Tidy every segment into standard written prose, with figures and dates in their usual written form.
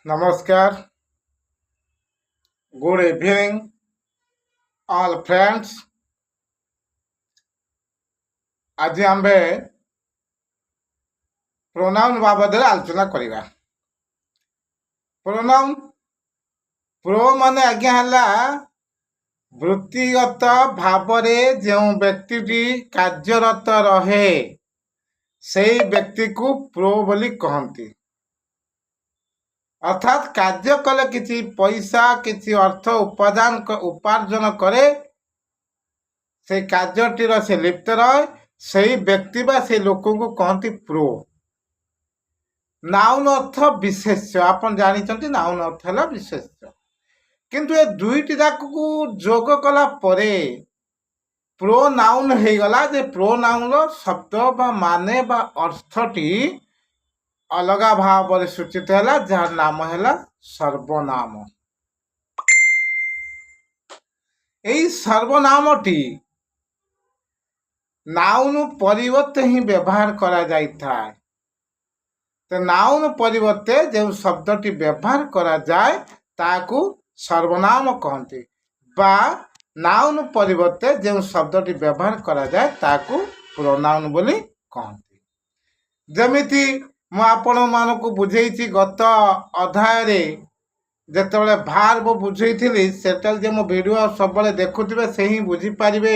नमस्कार, good evening all friends. आज Ambe pronoun बाबद आलोचना करिबा। प्रोनाउन प्रो माने आज्ञा हला वृत्तिगत भावरे जो व्यक्ति कार्यरत रहे सेई व्यक्ति को प्रो बोली कहती। अर्थात कार्य कले किसी पैसा किसी अर्थ उपार्जन करे से कार्यटीर से लिप्त रहे से व्यक्ति बा से लोक को कहती प्रो। नाउन अर्थ विशेष्य आपन जानी नाउन अर्थ है विशेष्य किंतु ए दुईटी जाक को जोग कला परे प्रो नाउन हो गला जे प्रो नाउन शब्द बा माने बा अर्थटी अलग भाव सूचित है जार नाम है सर्वनाम। यही सर्वनामटी नाउन परिवर्ते ही व्यवहार करा जाय थाए। तो नाउन परिवर्ते जो शब्दटी व्यवहार करा जाए ताकू सर्वनाम कहते बा नाउन परिवर्ते जो शब्दटी व्यवहार करा जाए ताकू प्रोनाउन बोली कहते। जमिति मु आपण मानक बुझेइछि गत अध्याय रे जेतबेले भार्ब बुझेइथिली सेटल जे मो वीडियो सब बेले देखुथिबे से ही बुझी पारिबे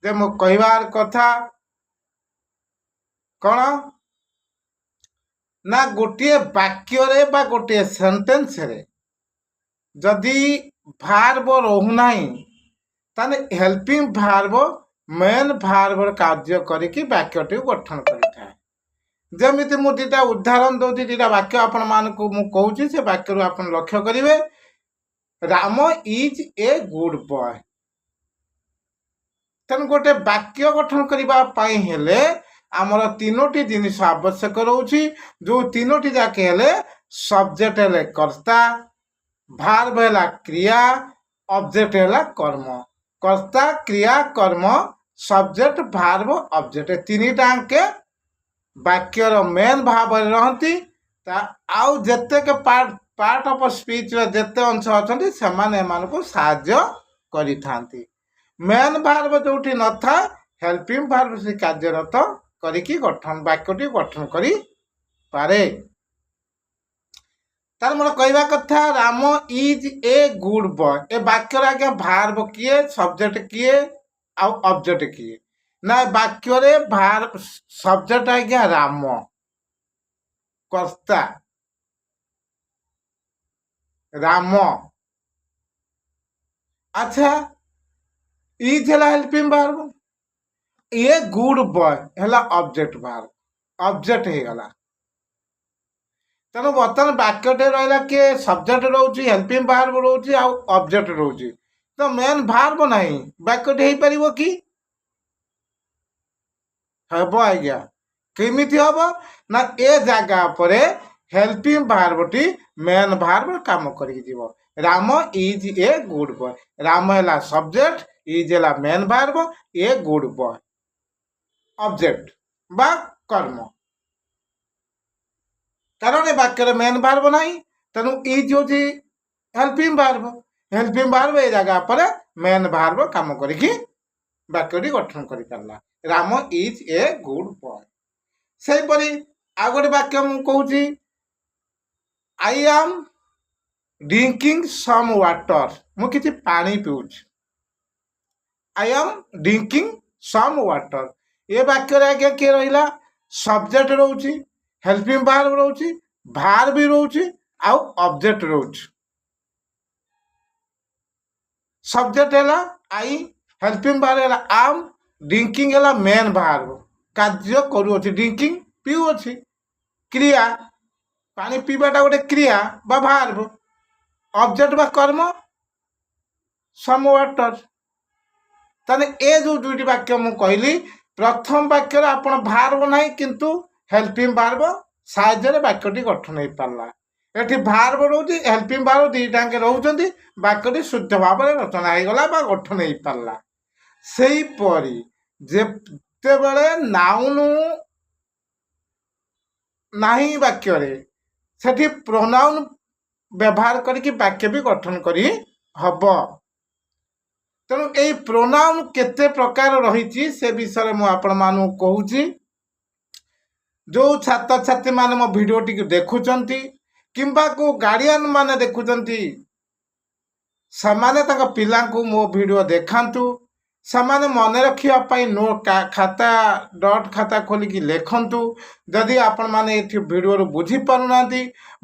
जे मो कहिबार कथा कौन ना गोटे वाक्य रे बा गोटे सेंटेंस रे जदि भार्ब रहूना ताने हेल्पिंग भार्ब मेन भार्ब कार्य करिकी वाक्यटी गठन करिथाए। जमिति मु दुटा उदाहरण दउछि दुटा वाक्य आपण मानकु मु कहूछि से वाक्य रो आपण लक्ष्य करिवे। Ram is a good boy. तेन गोटे वाक्य गठन करबा पाई हेले आमर तीनोटी जिनिस आवश्यक रोची जो तीनोटी जाके हेले सब्जेक्ट हेले कर्ता भार्ब हेला क्रिया ऑब्जेक्ट हेला कर्म। कर्ता क्रिया कर्म सब्जेक्ट भार्ब ऑब्जेक्ट तीन टाके वाक्यर मेन भाव रहती। आउ जेते के पार्ट ऑफ स्पीच जेते अंश अच्छा से साहाय्य करिथांती। मेन भार्ब जोटी न था हेल्पिंग भार्ब से कार्यरत करिकी गठन वाक्यटी गठन करी पारे। तार मोर कहवा कथा Ram is a good boy ए वाक्य आज्ञा भार्ब किए सब्जेक्ट किए आउ ऑब्जेक्ट किए ना वाक्य रे भार्ब सब्जेक्ट आज्ञा राम कर्ता राम अच्छा इज है हेल्पिंग भार्ब ये गुड बॉय है ऑब्जेक्ट भार्ब ऑब्जेक्ट हो गला। तेणु बर्तमान वाक्यटे रहा किए सब्जेक्ट रोचे हेल्पिंग भार्ब रोचे ऑब्जेक्ट रोचे तो मेन भार्ब नहीं वाक्यटे हो पार कि हम आज्ञा केमिति हम ना ए जगह पर हेल्पिंग भार्बटी मेन भार्ब काम कर Ram is a good boy. Ram है सब्जेक्ट इज है मेन भार्ब ए गुड बॉय ऑब्जेक्ट बा कर्म कारण ए वाक्य मेन भार्ब नहीं तेणु इज हूँ हेल्पिंग भार्ब ए जगह पर मेन भार्ब काम करी वाक्यटी गठन कर पारा Ram is a good boy. से परी आ गोटे वाक्य मु कहूँ I am drinking some water मु किछि पानी पीउछि। I am drinking some water ये वाक्य आज्ञा किए रहा सब्जेक्ट रोची हेल्पिंग भार्ब रोची भार्ब भी रोची आउ ऑब्जेक्ट रोची। सब्जेक्ट है आई हेल्पिंग भार्ब है आम ड्रिंकिंग है मेन भार्ब कार्य करूँ ड्रिंकिंग पीऊँच क्रिया पानी पीवाटा गोटे क्रिया बा भार्ब ऑब्जेक्ट बा कर्म सम वाटर। ताने ए जो दुईटी वाक्य मु कहली प्रथम वाक्य आपण भार्ब ना किंतु हेल्पिंग भार्ब साहाय्य वाक्यटी गठन हो पारा। एटी भार्ब रोचे हेल्पिंग भार्ब दुईटाके रोचे वाक्यटी शुद्ध भाव में रचना हो गला बा गठन हो पारा। से परी जेते बेले नाउन नहीं वाक्य सेठी प्रोनाउन व्यवहार करके वाक्य भी गठन करी हब। तेणु यही प्रोनाउन केते प्रकार रही से विषय मु आपण मानू कहूची। जो छात्र छात्री माने मो वीडियो टी देखुचंती किंबा को गार्डियन माने देखुचंती समाने तक पिला को मो वीडियो देखांतु। समाने मन रखिया पाई नो खाता डॉट खाता खोलिकी लेखंतु। जदि आपण माने एठी वीडियो रो बुझी पारुना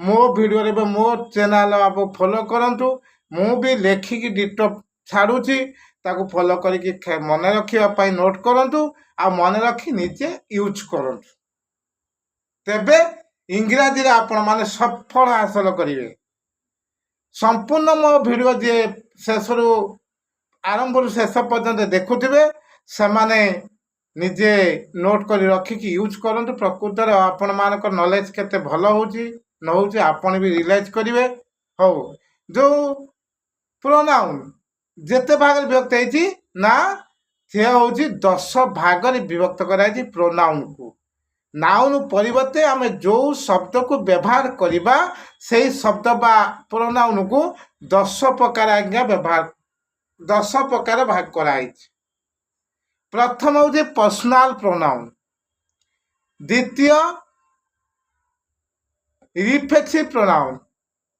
मो वीडियो रे मो चैनल आप फॉलो करंतु। मु भी लेखिकी डिटो छाड़ुची ताकू फॉलो करिकी मन रखिया पाई नोट करंतु आ मन रखी निजे यूज करंतु। तेबे इंग्राजी रे आपण माने सफल हासिल करिवे। संपूर्ण मो वीडियो जे शेष रु आरंभ रु शेष पर्यंत देखुथिबे समाने निजे नोट करी रखिकी यूज करंतु। प्रकृत रे आपण मानक नॉलेज केते भलो होची न होची आपण भी रियलाइज करिवे। हो जो प्रोनाउन जेते भाग विभक्त हेची ना से होची 10 भाग रे विभक्त कराई प्रोनाउन को। नाउन परिवर्ते आमे जो शब्द को व्यवहार करिबा सेही शब्द बा प्रोनाउन को 10 प्रकार आज्ञा व्यवहार 10 प्रकार भाग कराई। प्रथम होचे पर्सनल प्रोनाउन, द्वितीय रिफ्लेक्सिव प्रोनाउन,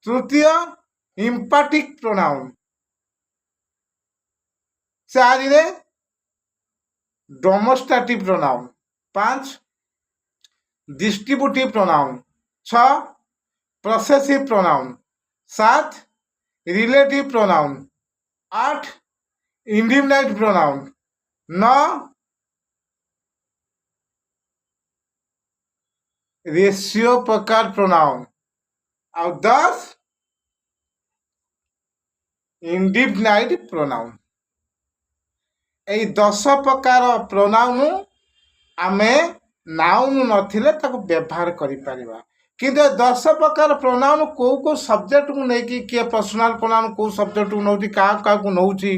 तृतीय इम्पैटिक प्रोनाउन, 4 रे demonstrative pronoun, 5 distributive pronoun, 6 progressive pronoun, 7 relative pronoun, 8 indefinite pronoun, 9 ratio प्रकार प्रोनाउन और 10 इंडिफिनिट प्रोनाउन। यही 10 प्रकार प्रोनाउन आमे नाउन नथिले ताको व्यवहार करि परिबा। किंतु 10 प्रकार प्रोनाउन को सब्जेक्ट को नेकी के पर्सनल प्रोनाउन को सब्जेक्ट को नउची का को नउची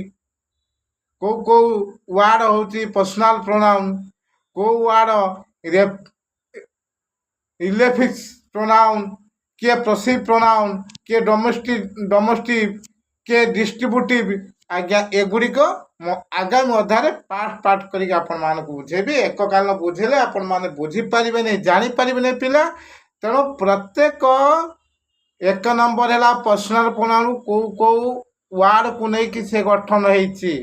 को वर्ड होची पर्सनल प्रोनाउन को वर्ड रिलेटिव्स प्रोनाउन के प्रोसिव प्रोनाउन के डोमेस्टिक के डिस्ट्रीब्यूटिव आज्ञा एगुड़िक आगामी अध्याय पार्ट करके आपण मान को बुझेबी। एक काल बुझेले आपण माने बुझी पारिबे नहीं जानी पारिबे नहीं पिला। तेणु प्रत्येक 1 नंबर है पर्सनल प्रोनाउन को वर्ड को नहीं से गठन होईची।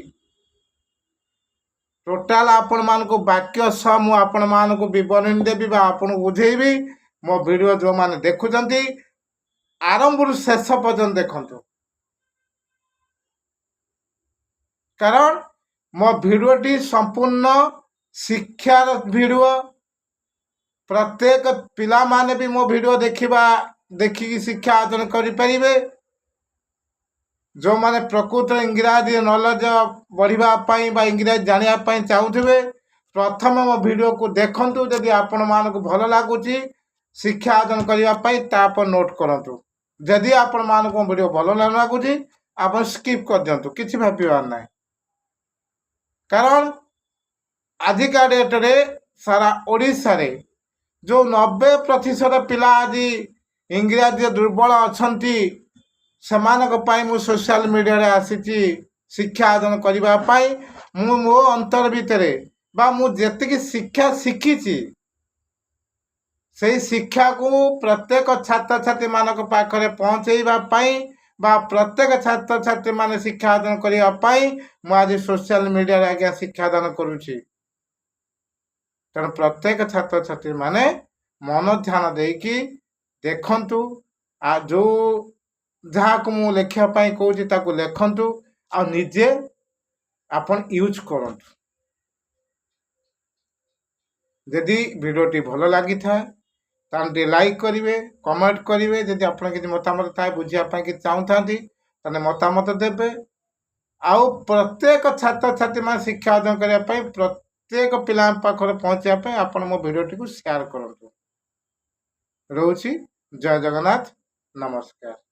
टोटाल आपण मान को वाक्य सह मु आपण मान को विवरण देबी बा आपण बुझेबी। मो वीडियो जो माने देखुचंती आरंभ रु शेष पर्यंत देखंतु, कारण मो वीडियोटी संपूर्ण शिक्षार वीडियो। प्रत्येक पिला माने भी मो वीडियो देखिकी शिक्षा अर्जन करि परिबे। जो माने प्रकृत इंग्राजी नॉलेज बढ़िबा पई बा इंग्राजी जानिया पई चाहुथिबे प्रथम मो वीडियो को देखंतु। जदि आपण मान को भलो लागुची शिक्षा अर्जन करिया पई तापर नोट करंतु। जदि आपण मान को वीडियो भलो लागुची आपण स्किप कर दियंतु, किछि भाबिबार नाही। कारण आजिका डेट रे सारा ओडिशा रे जो 90% पिला आज इंग्राजी दुर्बल अछंती सेमानक पाई मु सोशल मीडिया रे आसीची शिक्षा अर्जन करिबा पाई। मु मो अंतर भितरे बा मु जेतिकी शिक्षा शिखिची से शिक्षा को प्रत्येक छात्र छात्री मानक पाखरे पहुंचेबा पाई बा प्रत्येक छात्र छात्री माने शिक्षा अर्जन करिया पाई मु आज सोशल मीडिया रे आज्ञा शिक्षा दान करूची। तेणु प्रत्येक छात्र छात्री माने मन ध्यान देकी देखंतु। आ जो जहाँ को मु लेखिया पाई कहूची ताकू लेखंतु आ निजे आपन यूज करंतु। यदि वीडियोटी भलो लागि था तांटे लाइक करिवे, कमेंट करिवे। यदि आपन किछि मतामत थाए बुझिया पाई कि चाहुथांती तने मतामत देबे। आउ प्रत्येक छात्र छात्री मान शिक्षा अर्जन करिया पाई प्रत्येक पिला पाखरे पहुंचिया पाई आपन मो वीडियोटी को शेयर करंतु। रहउची जय जगन्नाथ, नमस्कार।